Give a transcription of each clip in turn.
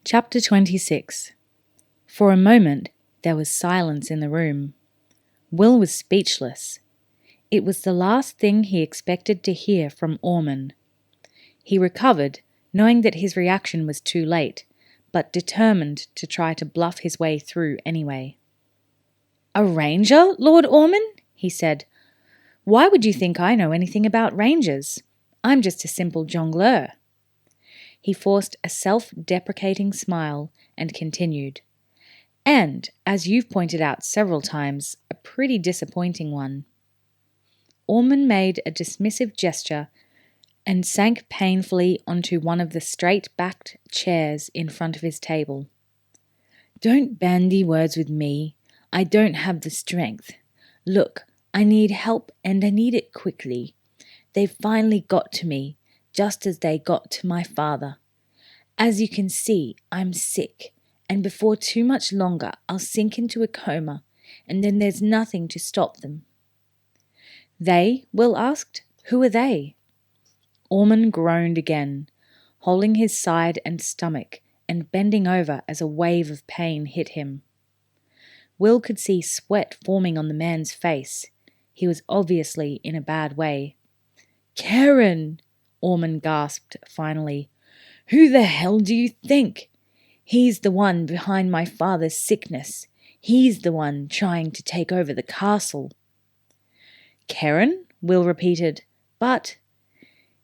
Chapter 26. For a moment, there was silence in the room. Will was speechless. It was the last thing he expected to hear from Orman. He recovered, knowing that his reaction was too late, but determined to try to bluff his way through anyway. "A ranger, Lord Orman?" he said. "Why would you think I know anything about rangers? I'm just a simple jongleur." He forced a self-deprecating smile and continued. "And, as you've pointed out several times, a pretty disappointing one." Orman made a dismissive gesture and sank painfully onto one of the straight-backed chairs in front of his table. "Don't bandy words with me. I don't have the strength. Look, I need help and I need it quickly. They've finally got to me, just as they got to my father. As you can see, I'm sick, and before too much longer I'll sink into a coma, and then there's nothing to stop them." "They?" Will asked. "Who are they?" Orman groaned again, holding his side and stomach and bending over as a wave of pain hit him. Will could see sweat forming on the man's face. He was obviously in a bad way. "Karen!" Orman gasped finally. "Who the hell do you think? He's the one behind my father's sickness. He's the one trying to take over the castle." "Karen?" Will repeated. "But—"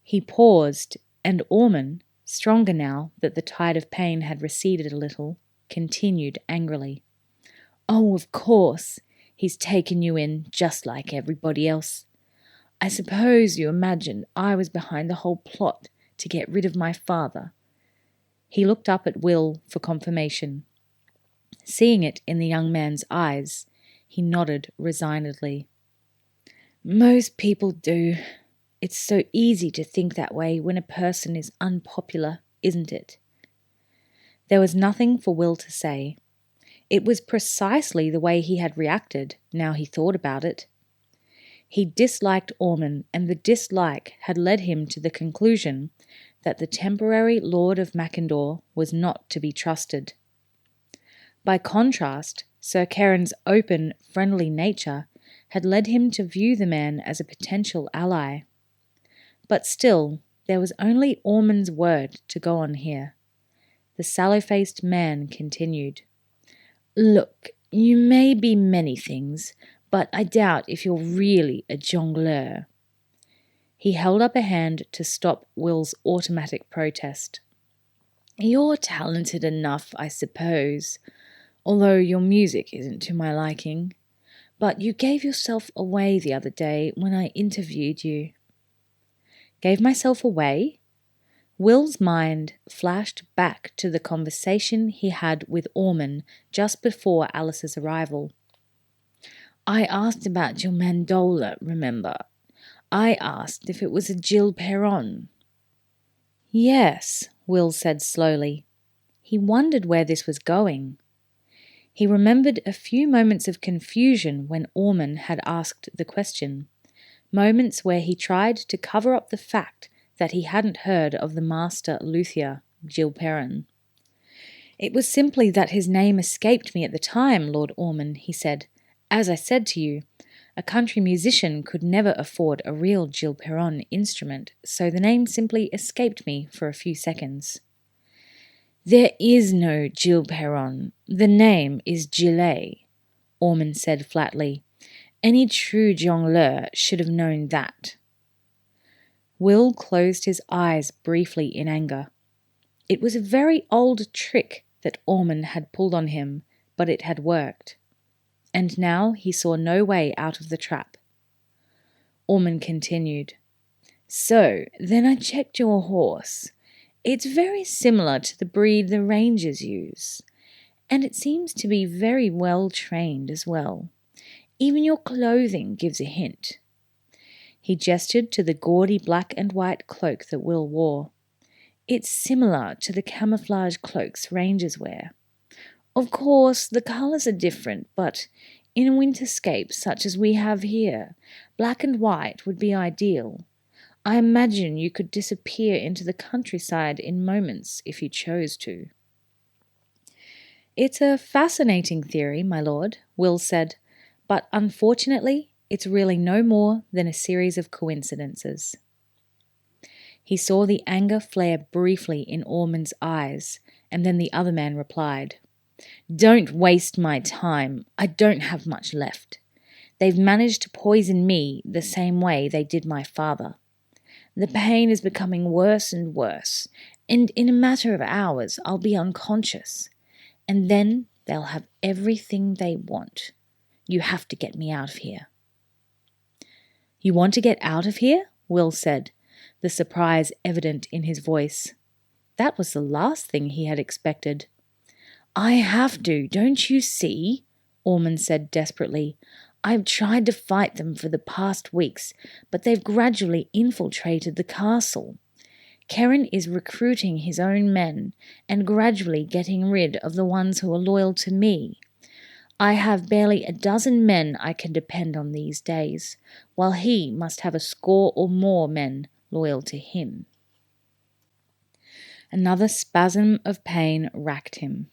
He paused, and Orman, stronger now that the tide of pain had receded a little, continued angrily. "Oh, of course, he's taken you in just like everybody else. I suppose you imagined I was behind the whole plot to get rid of my father." He looked up at Will for confirmation. Seeing it in the young man's eyes, he nodded resignedly. "Most people do. It's so easy to think that way when a person is unpopular, isn't it?" There was nothing for Will to say. It was precisely the way he had reacted, now he thought about it. He disliked Orman, and the dislike had led him to the conclusion that the temporary Lord of Mackendor was not to be trusted. By contrast, Sir Karen's open, friendly nature had led him to view the man as a potential ally. But still, there was only Orman's word to go on here. The sallow-faced man continued. "Look, you may be many things, but I doubt if you're really a jongleur." He held up a hand to stop Will's automatic protest. "You're talented enough, I suppose, although your music isn't to my liking. But you gave yourself away the other day when I interviewed you." "Gave myself away?" Will's mind flashed back to the conversation he had with Orman just before Alice's arrival. "I asked about your mandola, remember? I asked if it was a Gilles Perron." "Yes," Will said slowly. He wondered where this was going. He remembered a few moments of confusion when Orman had asked the question, moments where he tried to cover up the fact that he hadn't heard of the master luthier, Gilles Perron. "It was simply that his name escaped me at the time, Lord Orman," he said. "As I said to you, a country musician could never afford a real Gilles Perron instrument, so the name simply escaped me for a few seconds." "There is no Gilles Perron. The name is Gillet," Orman said flatly. "Any true jongleur should have known that." Will closed his eyes briefly in anger. It was a very old trick that Orman had pulled on him, but it had worked. And now he saw no way out of the trap. Orman continued. "So, then I checked your horse. It's very similar to the breed the rangers use, and it seems to be very well trained as well. Even your clothing gives a hint." He gestured to the gaudy black and white cloak that Will wore. "It's similar to the camouflage cloaks rangers wear. Of course, the colours are different, but in a winterscape such as we have here, black and white would be ideal. I imagine you could disappear into the countryside in moments if you chose to." It's a fascinating theory, my lord, Will said, but unfortunately, it's really no more than a series of coincidences. He saw the anger flare briefly in Ormond's eyes, and then the other man replied, "Don't waste my time. I don't have much left. They've managed to poison me the same way they did my father. The pain is becoming worse and worse, and in a matter of hours I'll be unconscious. And then they'll have everything they want. You have to get me out of here." "You want to get out of here?" Will said, the surprise evident in his voice. That was the last thing he had expected. "I have to, don't you see?" Ormond said desperately. "I've tried to fight them for the past weeks, but they've gradually infiltrated the castle. Keren is recruiting his own men and gradually getting rid of the ones who are loyal to me. I have barely a dozen men I can depend on these days, while he must have a score or more men loyal to him." Another spasm of pain racked him,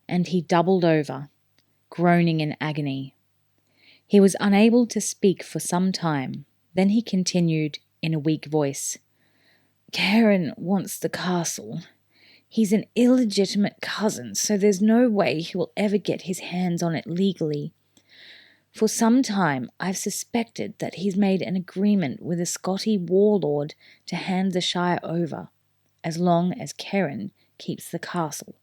and he doubled over, groaning in agony. He was unable to speak for some time. Then he continued in a weak voice, "Keren wants the castle. He's an illegitimate cousin, so there's no way he will ever get his hands on it legally. For some time I've suspected that he's made an agreement with a Scotty warlord to hand the Shire over, as long as Keren keeps the castle.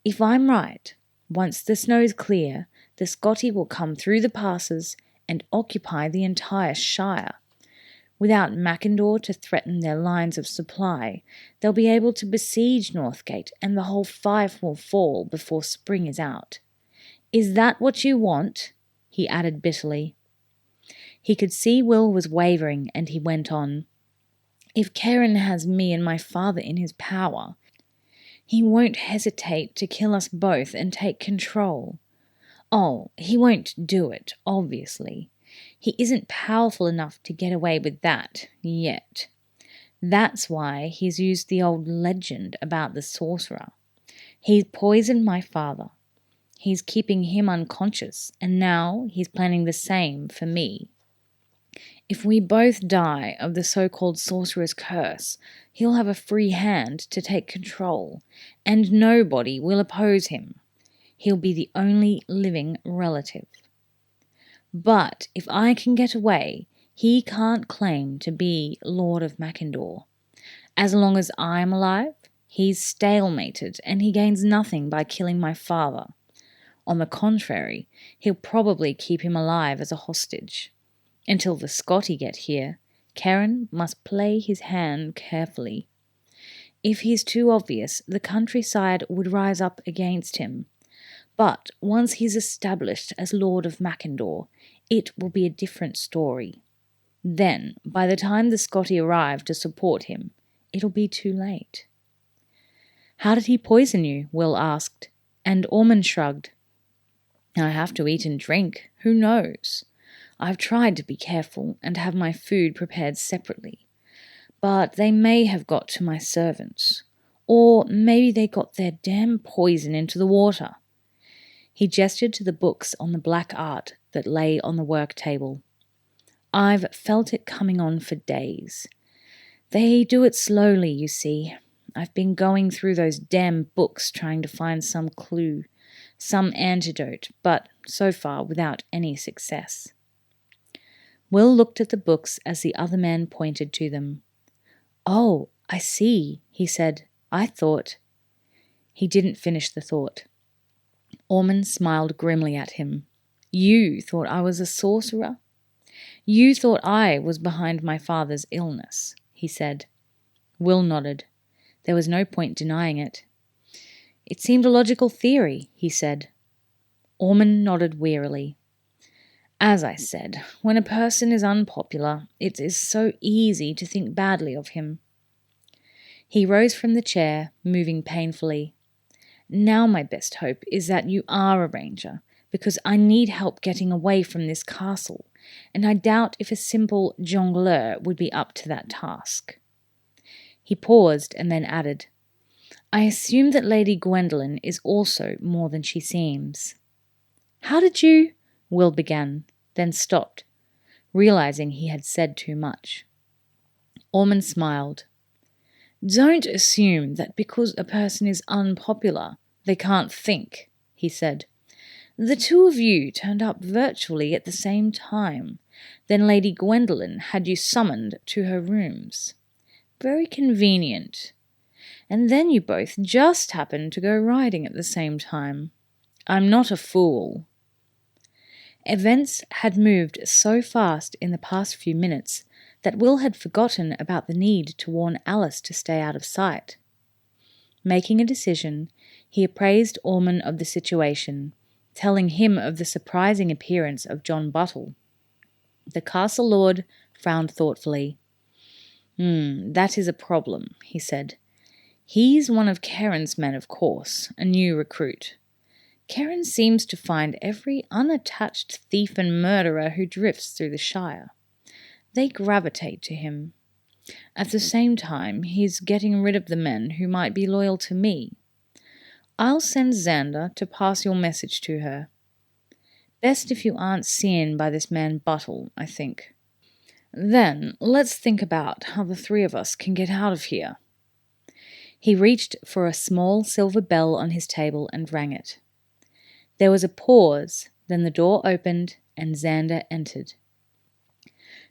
If I'm right, once the snow's clear, the Scotty will come through the passes and occupy the entire Shire. Without Mackendor to threaten their lines of supply, they'll be able to besiege Northgate and the whole Fife will fall before spring is out. Is that what you want?" he added bitterly. He could see Will was wavering, and he went on, "If Keren has me and my father in his power, he won't hesitate to kill us both and take control. Oh, he won't do it, obviously. He isn't powerful enough to get away with that yet. That's why he's used the old legend about the sorcerer. He poisoned my father. He's keeping him unconscious, and now he's planning the same for me. If we both die of the so-called sorcerer's curse, he'll have a free hand to take control, and nobody will oppose him. He'll be the only living relative. But if I can get away, he can't claim to be Lord of Mackendor. As long as I'm alive, he's stalemated, and he gains nothing by killing my father. On the contrary, he'll probably keep him alive as a hostage. Until the Scotty get here, Keren must play his hand carefully. If he's too obvious, the countryside would rise up against him. But once he's established as Lord of Mackendor, it will be a different story. Then, by the time the Scotty arrive to support him, it'll be too late." "How did he poison you?" Will asked, and Ormond shrugged. "I have to eat and drink. Who knows? I've tried to be careful and have my food prepared separately. But they may have got to my servants. Or maybe they got their damn poison into the water." He gestured to the books on the black art that lay on the work table. "I've felt it coming on for days. They do it slowly, you see. I've been going through those damn books trying to find some clue, some antidote, but so far without any success." Will looked at the books as the other man pointed to them. "Oh, I see," he said. "I thought—" He didn't finish the thought. Ormond smiled grimly at him. "You thought I was a sorcerer? You thought I was behind my father's illness," he said. Will nodded. There was no point denying it. "It seemed a logical theory," he said. Ormond nodded wearily. "As I said, when a person is unpopular, it is so easy to think badly of him." He rose from the chair, moving painfully. "Now my best hope is that you are a ranger, because I need help getting away from this castle, and I doubt if a simple jongleur would be up to that task." He paused and then added, I assume that Lady Gwendolen is also more than she seems. How did you? Will began, then stopped, realizing he had said too much. Ormond smiled. Don't assume that because a person is unpopular, they can't think, he said. The two of you turned up virtually at the same time. Then Lady Gwendolen had you summoned to her rooms. Very convenient. And then you both just happened to go riding at the same time. I'm not a fool. Events had moved so fast in the past few minutes that Will had forgotten about the need to warn Alice to stay out of sight. Making a decision, he appraised Ormond of the situation, telling him of the surprising appearance of John Buttle. The castle lord frowned thoughtfully. That is a problem, he said. He's one of Karen's men, of course, a new recruit. Karen seems to find every unattached thief and murderer who drifts through the Shire. They gravitate to him. At the same time, he's getting rid of the men who might be loyal to me. I'll send Xander to pass your message to her. Best if you aren't seen by this man Buttle, I think. Then let's think about how the three of us can get out of here. He reached for a small silver bell on his table and rang it. There was a pause, then the door opened and Xander entered.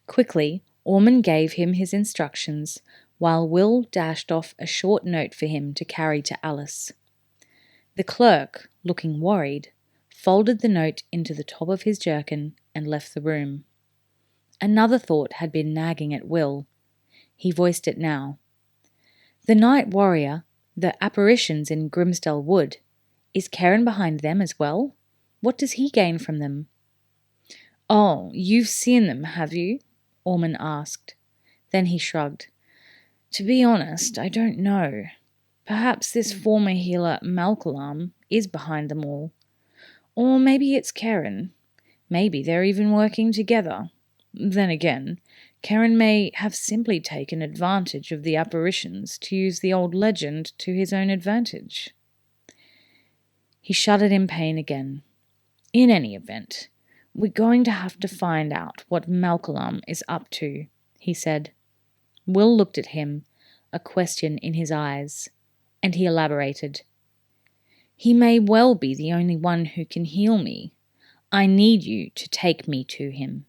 Quickly, Ormond gave him his instructions, while Will dashed off a short note for him to carry to Alice. The clerk, looking worried, folded the note into the top of his jerkin and left the room. Another thought had been nagging at Will. He voiced it now. The night warrior, the apparitions in Grimsdale Wood, is Karen behind them as well? What does he gain from them? Oh, you've seen them, have you? Ormond asked. Then he shrugged. To be honest, I don't know. Perhaps this former healer, Malcolm, is behind them all. Or maybe it's Karen. Maybe they're even working together. Then again, Karen may have simply taken advantage of the apparitions to use the old legend to his own advantage. He shuddered in pain again. In any event, we're going to have to find out what Malcolm is up to, he said. Will looked at him, a question in his eyes, and he elaborated. He may well be the only one who can heal me. I need you to take me to him.